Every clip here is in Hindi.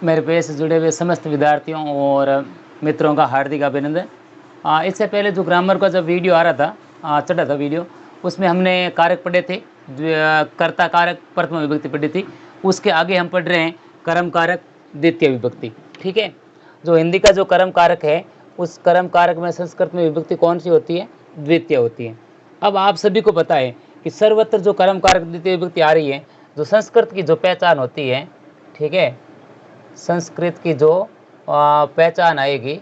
मेरे पेज से जुड़े हुए समस्त विद्यार्थियों और मित्रों का हार्दिक अभिनंदन। इससे पहले जो ग्रामर का जब वीडियो आ रहा था, चढ़ा था वीडियो, उसमें हमने कारक पढ़े थे, कर्ता कारक प्रथम विभक्ति पढ़ी थी। उसके आगे हम पढ़ रहे हैं कर्म कारक द्वितीय विभक्ति। ठीक है, जो हिंदी का जो कर्म कारक है, उस कर्म कारक में संस्कृत में विभक्ति कौन सी होती है? द्वितीय होती है। अब आप सभी को पता है कि सर्वत्र जो कर्म कारक द्वितीय विभक्ति आ रही है, जो संस्कृत की जो पहचान होती है, ठीक है, संस्कृत की जो पहचान आएगी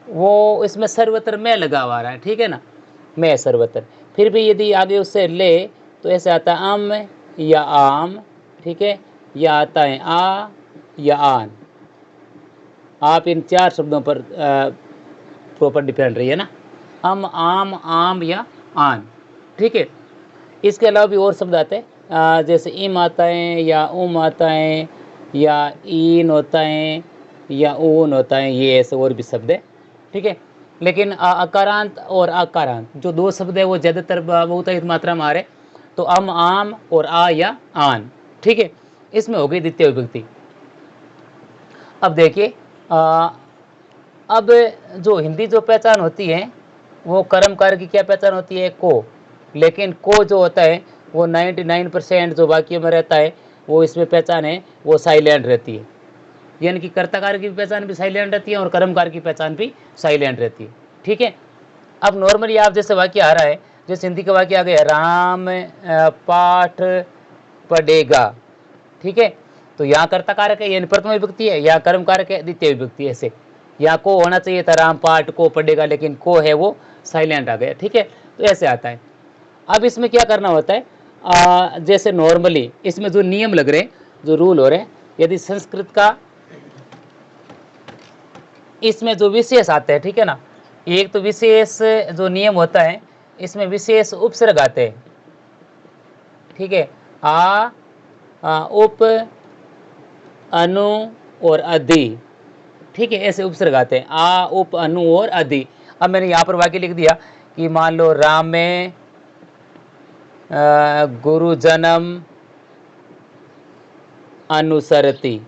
वो इसमें सर्वत्र में लगा हुआ रहा है। ठीक है ना, मैं सर्वत्र। फिर भी यदि आगे उससे ले तो ऐसे आता है आम या आम, ठीक है, या आता है आ या आन। आप इन चार शब्दों पर प्रॉपर डिपेंड रही है ना, हम, आम, आम या आन। ठीक है, इसके अलावा भी और शब्द आते हैं, जैसे इम आता है या उम आता है या ईन होता है या ऊन होता है, ये ऐसे और भी शब्द है। ठीक है, लेकिन अकारांत और अकारांत जो दो शब्द है वो ज़्यादातर बहुतायत मात्रा में आ रहे, तो अम, आम और आ या आन। ठीक है, इसमें हो गई द्वितीय विभक्ति। अब देखिए, अब जो हिंदी जो पहचान होती है वो कर्म कारक की क्या पहचान होती है? को। लेकिन को जो होता है वो 99% जो वाक्य में रहता है वो इसमें पहचान है वो साइलेंट रहती है। यानी कि कर्ता कारक की पहचान भी साइलेंट रहती है और कर्म कारक की पहचान भी साइलेंट रहती है। ठीक है, अब नॉर्मली आप जैसे वाक्य आ रहा है, जैसे हिंदी का वाक्य आ गया, राम पाठ पढ़ेगा। ठीक है, तो यहाँ कर्ता कारक है यानी प्रथम विभक्ति है, या कर्म कारक है द्वितीय विभक्ति है। ऐसे यहाँ को होना चाहिए था, राम पाठ को पढ़ेगा, लेकिन को है वो साइलेंट आ गया। ठीक है, तो ऐसे आता है। अब इसमें क्या करना होता है, जैसे नॉर्मली इसमें जो नियम लग रहे हैं, जो रूल हो रहे हैं, यदि संस्कृत का इसमें जो विशेष आते हैं, ठीक है ना, एक तो विशेष जो नियम होता है, इसमें विशेष उपसर्ग आते हैं। ठीक है, उप, अनु और अधि। ठीक है, ऐसे उपसर्ग आते हैं, उप, अनु और अधि। अब मैंने यहाँ पर वाक्य लिख दिया कि मान लो राम में गुरु जन्म अनुसरती।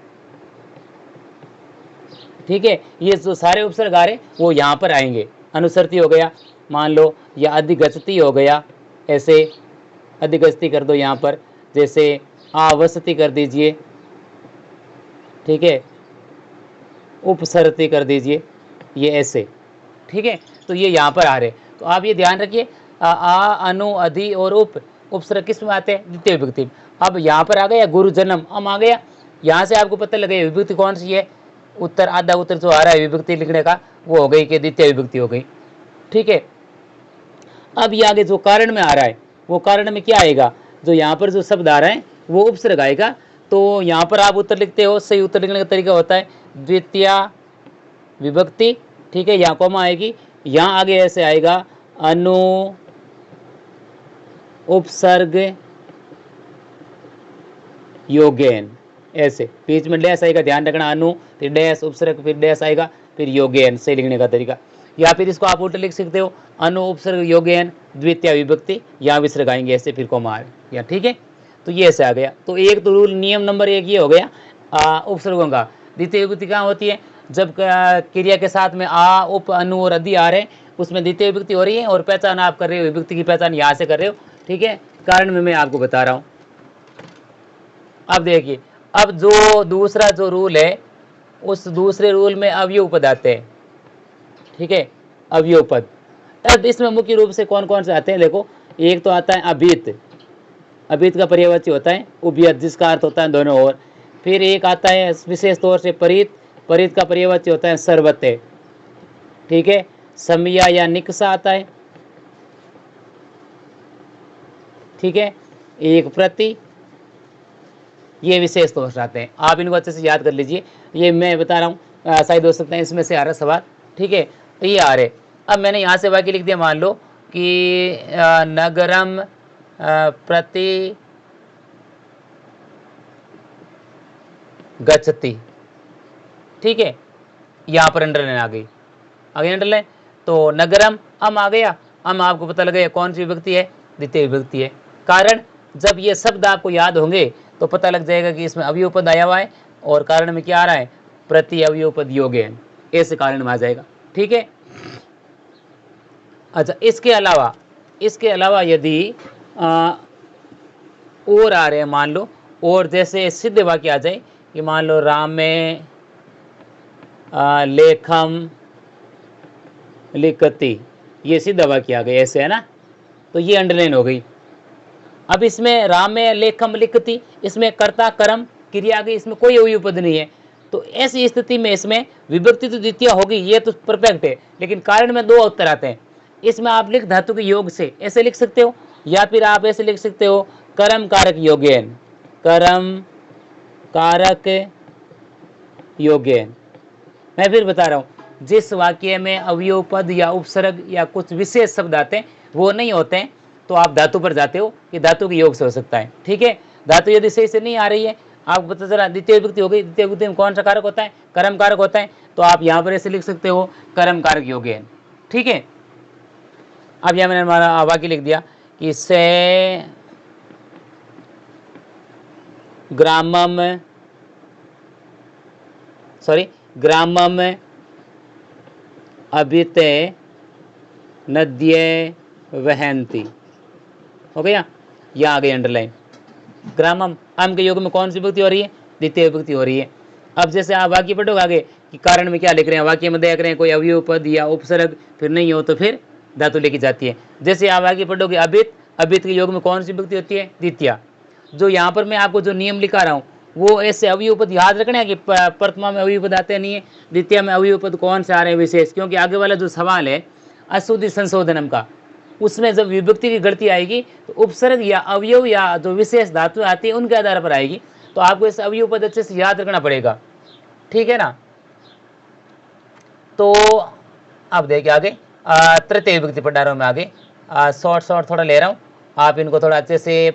ठीक है, ये जो सारे उपसर्ग आ रहे वो यहाँ पर आएंगे। अनुसरती हो गया मान लो, या अधिगछती हो गया, ऐसे अधिगछती कर दो यहाँ पर, जैसे आवसती कर दीजिए। ठीक है, उपसरती कर दीजिए, ये ऐसे। ठीक है, तो ये यहाँ पर आ रहे, तो आप ये ध्यान रखिए, अनु, अधि और उपसर्ग किस में आते हैं? द्वितीय विभक्ति। अब यहाँ पर आ गया गुरु जन्म, आ गया, यहाँ से आपको पता लगे विभक्ति कौन सी है। उत्तर, आधा उत्तर जो आ रहा है विभक्ति लिखने का, वो हो गई कि द्वितीय विभक्ति हो गई। ठीक है, अब ये आगे जो कारण में आ रहा है, वो कारण में क्या आएगा? जो यहाँ पर जो शब्द आ रहा है वो उपसर्ग आएगा। तो यहाँ पर आप उत्तर लिखते हो, सही उत्तर लिखने का तरीका होता है द्वितीय विभक्ति। ठीक है, यहाँ कॉमा आएगी, यहाँ आगे ऐसे आएगा अनु उपसर्ग योगेन, ऐसे बीच में डैश आएगा, ध्यान रखना, अनु फिर डैश उपसर्ग फिर डैश आएगा फिर योगेन, सही लिखने का तरीका। या फिर इसको आप उल्टा लिख सकते हो, अनु उपसर्ग योगेन द्वितीय विभक्ति, यहाँ विसर्ग आएंगे ऐसे, फिर कोमा या। ठीक है, तो ये ऐसे आ गया। तो एक तो रूल, नियम नंबर एक ये हो गया उपसर्गों का। द्वितीय विभक्ति कहाँ होती है? जब क्रिया के साथ में उप, अनु और अधि आ रहे हैं, उसमें द्वितीय विभक्ति हो रही है, और पहचान आप कर रहे हो, विभक्ति की पहचान यहाँ से कर रहे हो। ठीक है, कारण में मैं आपको बता रहा हूँ। अब देखिए, अब जो दूसरा जो रूल है, उस दूसरे रूल में अवयव पद आते हैं। ठीक है, अवयव पद। अब इसमें मुख्य रूप से कौन कौन से आते हैं? देखो, एक तो आता है अभित, अभित का पर्यायवाची होता है उभयत, जिसका अर्थ होता है दोनों ओर। फिर एक आता है विशेष तौर से परित, परित का पर्यायवाची होता है सर्वते। ठीक है, समया या निकसा आता है। ठीक है, एक प्रति, ये विशेष तौर से आते हैं। आप इनको अच्छे से याद कर लीजिए, ये मैं बता रहा हूँ, शायद हो सकता है इसमें से आ रहा सवाल। ठीक है, तो ये आ रहे। अब मैंने यहाँ से वाक्य लिख दिया, मान लो कि नगरम प्रति गच्छति। ठीक है, यहाँ पर अंडरलाइन आ गई, आगे अंडरलाइन। तो नगरम, अम आ गया, अम आपको पता लग गया कौन सी विभक्ति है? द्वितीय विभक्ति है। कारण, जब ये शब्द आपको याद होंगे तो पता लग जाएगा कि इसमें अवयव पद आया हुआ है, और कारण में क्या आ रहा है, प्रति अवयव पद योगेन, ऐसे कारण में आ जाएगा। ठीक है। अच्छा, इसके अलावा यदि और आ रहे हैं, मान लो, और जैसे सिद्ध वाक्य आ जाए कि मान लो रामे लेखम लिखती, ये सिद्ध वाक्य आ गए ऐसे, है ना, तो ये अंडरलाइन हो गई। अब इसमें रामे लेखम लिखती, इसमें कर्ता कर्म क्रिया आ गई, इसमें कोई अवयव पद नहीं है, तो ऐसी स्थिति में इसमें विभक्ति तो द्वितीय होगी, ये तो परफेक्ट है, लेकिन कारण में दो उत्तर आते हैं। इसमें आप लिख धातु के योग से ऐसे लिख सकते हो, या फिर आप ऐसे लिख सकते हो कर्म कारक योगेन, कर्म कारक योगेन। मैं फिर बता रहा हूं, जिस वाक्य में अवयव पद या उपसर्ग या कुछ विशेष शब्द आते हैं वो नहीं होते हैं, तो आप धातु पर जाते हो, ये धातु के योग से हो सकता है। ठीक है। धातु यदि सही से नहीं आ रही है, आपको पता चला द्वितीय विभक्ति हो गई, द्वितीय विभक्ति में कौन सा कारक होता है, कर्म कारक होता है, तो आप यहाँ पर ऐसे लिख सकते हो कर्म कारक योगेन। ठीक है। अब यहाँ मैंने हमारा वाक्य लिख दिया कि से ग्रामम अभिते नद्ये वहंती, हो गया, यहाँ आ गई अंडरलाइन। ग्रामम, आम के योग में कौन सी विभक्ति हो रही है, द्वितीय विभक्ति हो रही है। अब जैसे आप वाक्य पढ़ोगे आगे कि कारण में क्या लिख रहे हैं, वाक्य में देख रहे हैं कोई अवयव पद या उपसर्ग फिर नहीं हो तो फिर धातु लेके जाती है। जैसे आप आगे पढ़ोगे अभित, अभित के योग में कौन सी विभक्ति होती है, द्वितीय। जो यहाँ पर मैं आपको जो नियम लिखा रहा हूँ वो ऐसे अवयव पद याद रखना है कि प्रथमा में अवयव पद आते नहीं है, द्वितीय में अवयव पद कौन से आ रहे हैं विशेष, क्योंकि आगे वाला जो सवाल है अशुद्धि संशोधनम का, उसमें जब विभक्ति की गलती आएगी तो उपसर्ग या अवयव या जो विशेष धातु आती है उनके आधार पर आएगी, तो आपको इस अवयव पद अच्छे से याद रखना पड़ेगा। ठीक है ना। तो अब देखिए आगे तृतीय विभक्ति पढ़ा रहा हूँ मैं आगे, शॉर्ट थोड़ा ले रहा हूँ, आप इनको थोड़ा अच्छे से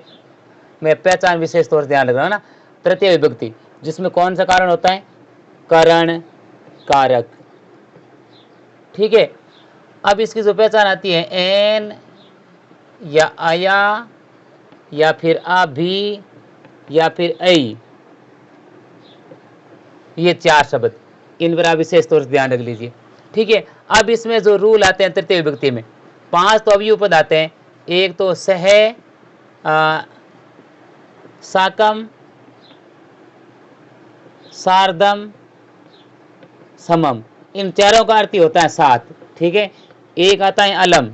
मैं पहचान विशेष तौर से ध्यान रख रहा हूँ ना। तृतीय विभक्ति जिसमें कौन सा कारण होता है, करण कारक। ठीक है। अब इसकी जो पहचान आती है एन या आया या फिर अभी या फिर ऐ, ये चार शब्द, इन पर आप विशेष तौर से ध्यान रख लीजिए। ठीक है। अब इसमें जो रूल आते हैं तृतीय विभक्ति में, 5 तो अवयव पद आते हैं, एक तो सह, साकम, सार्धम, समम, इन चारों का अर्थ होता है 7। ठीक है। एक आता है अलम।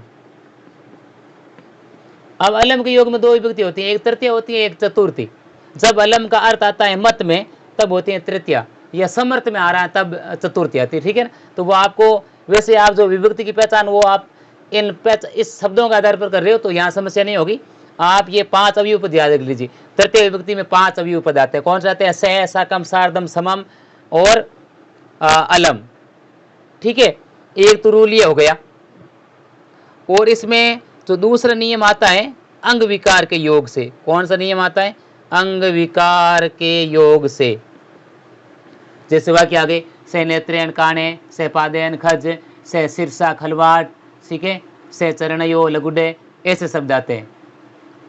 अब अलम के योग में 2 विभक्ति होती है, एक तृतीय होती है, एक चतुर्थी। जब अलम का अर्थ आता है मत में तब होती है तृतीय, या समर्थ में आ रहा है तब चतुर्थी आती है। ठीक है ना। तो वो आपको, वैसे आप जो विभक्ति की पहचान वो आप इस शब्दों के आधार पर कर रहे हो तो यहाँ समस्या नहीं होगी। आप ये 5 अवयव पद याद रख लीजिए। तृतीय विभक्ति में 5 अवयव पद आते हैं, कौन से आते हैं, सह, साकम, सार्धम, समम और अलम। ठीक है। एक तो रूल ये हो गया, और इसमें जो दूसरा नियम आता है अंग विकार के योग से। कौन सा नियम आता है, अंग विकार के योग से। जैसे वाक्य आगे, से नेत्रेण काणे, से पादेन खज, से शीर्षा खलवाट, ठीक है, से चरणयो लगुडे, ऐसे शब्द आते हैं,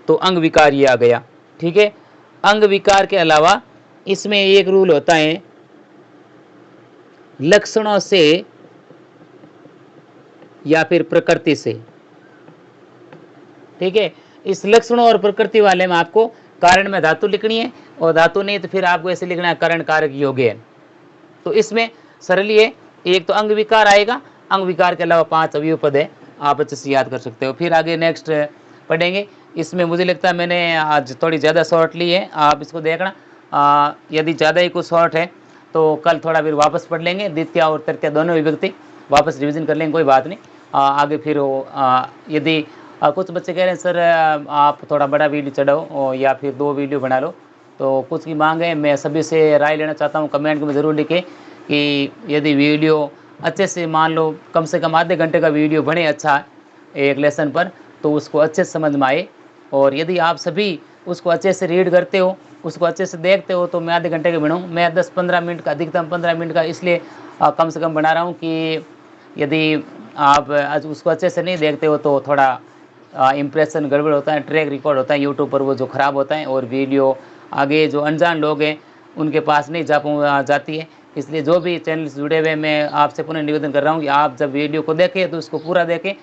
तो अंग विकार ये आ गया। ठीक है। अंग विकार के अलावा इसमें एक रूल होता है लक्षणों से या फिर प्रकृति से। ठीक है। इस लक्षणों और प्रकृति वाले में आपको कारण में धातु लिखनी है, और धातु नहीं तो फिर आपको ऐसे लिखना है करण कारक योगेन। तो इसमें सरल है, एक तो अंग विकार आएगा, अंग विकार के अलावा 5 अवयव पद है, आप अच्छे से याद कर सकते हो। फिर आगे नेक्स्ट पढ़ेंगे। इसमें मुझे लगता है मैंने आज थोड़ी ज़्यादा शॉर्ट ली है, आप इसको देखना, यदि ज़्यादा ही कुछ शॉर्ट है तो कल थोड़ा फिर वापस पढ़ लेंगे, द्वितीय और तृतीय दोनों विभक्ति वापस रिवीजन कर लेंगे, कोई बात नहीं। आगे फिर यदि कुछ बच्चे कह रहे हैं सर आप थोड़ा बड़ा वीडियो चढ़ाओ या फिर 2 वीडियो बना लो, तो कुछ की मांग है, मैं सभी से राय लेना चाहता हूँ। कमेंट में ज़रूर लिखें कि यदि वीडियो अच्छे से, मान लो कम से कम आधे घंटे का वीडियो बने अच्छा एक लेसन पर, तो उसको अच्छे से समझ में आए। और यदि आप सभी उसको अच्छे से रीड करते हो, उसको अच्छे से देखते हो, तो मैं आधे घंटे के बनाऊँ, मैं 10-15 मिनट का, अधिकतम 15 मिनट का इसलिए कम से कम बना रहा हूँ कि यदि आप आज उसको अच्छे से नहीं देखते हो तो थोड़ा इम्प्रेशन गड़बड़ होता है, ट्रैक रिकॉर्ड होता है यूट्यूब पर वो जो ख़राब होता है, और वीडियो आगे जो अनजान लोग हैं उनके पास नहीं जाती है। इसलिए जो भी चैनल से जुड़े हुए, मैं आपसे पुनः निवेदन कर रहा हूँ कि आप जब वीडियो को देखें तो उसको पूरा देखें,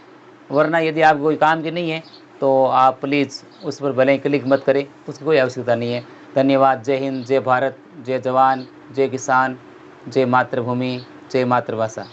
वरना यदि आप कोई काम की नहीं है तो आप प्लीज़ उस पर भले ही क्लिक मत करें, उसकी कोई आवश्यकता नहीं है। धन्यवाद। जय हिंद, जय भारत, जय जवान, जय किसान, जय मातृभूमि, जय मातृभाषा।